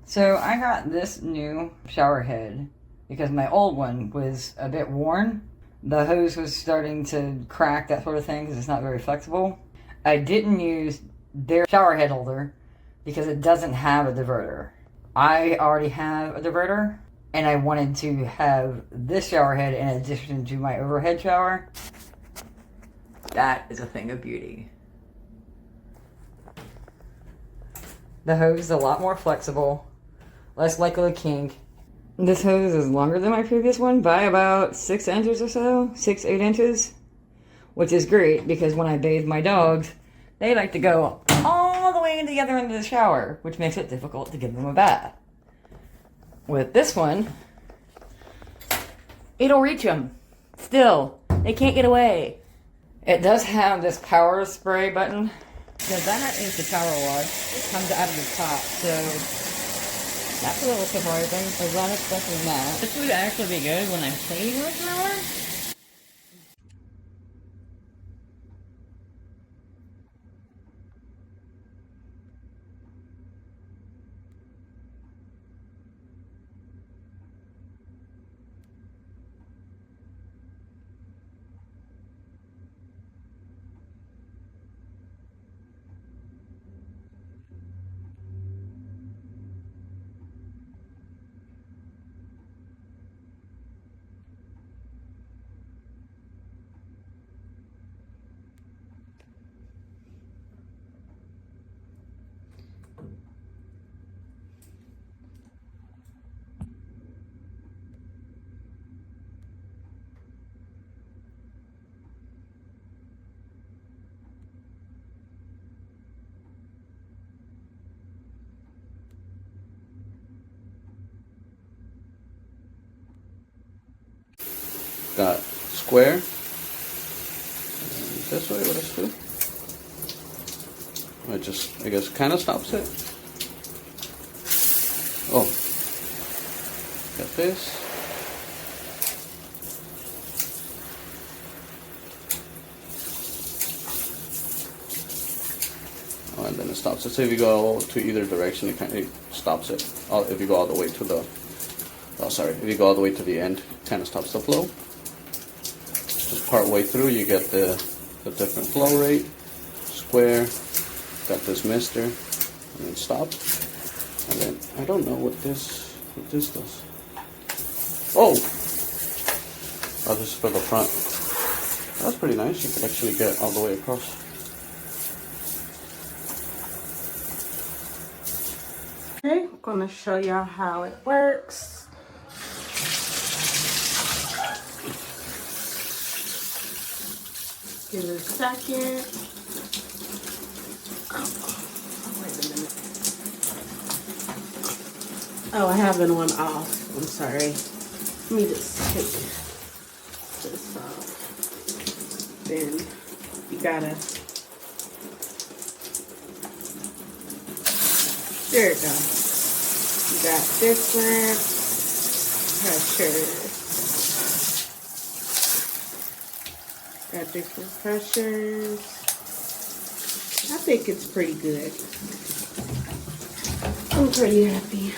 So I got this new shower head because my old one was a bit worn. The hose was starting to crack, that sort of thing, because it's not very flexible. I didn't use their shower head holder because it doesn't have a diverter. I already have a diverter, and I wanted to have this shower head in addition to my overhead shower. That is a thing of beauty. The hose is a lot more flexible, less likely to kink. This hose is longer than my previous one by about 6 inches or so, 6, 8 inches, which is great because when I bathe my dogs, they like to go all the way to the other end of the shower, which makes it difficult to give them a bath. With this one, it'll reach them. Still, they can't get away. It does have this power spray button. So that is the power wad. It comes out of the top, so that's a little surprising. I was not expecting that. This would actually be good when I'm cleaning my shower. Got square. And this way, what does it do? It just, I guess, kind of stops it. Oh, got this. Oh, and then it stops it. So if you go to either direction, it kind of stops it. If you go all the way to the, oh sorry, if you go all the way to the end, it kind of stops the flow. Just part way through, you get the different flow rate, square, got this mister, and then stop. And then I don't know what this does. Oh, this is for the front. That's pretty nice. You can actually get all the way across. Okay, I'm gonna show y'all how it works. Give it a second. Oh, wait a minute. Oh, I have one off. I'm sorry. Let me just take this off. Then you gotta. There it goes. You got different pressures. Got different pressures. I think it's pretty good. I'm pretty happy.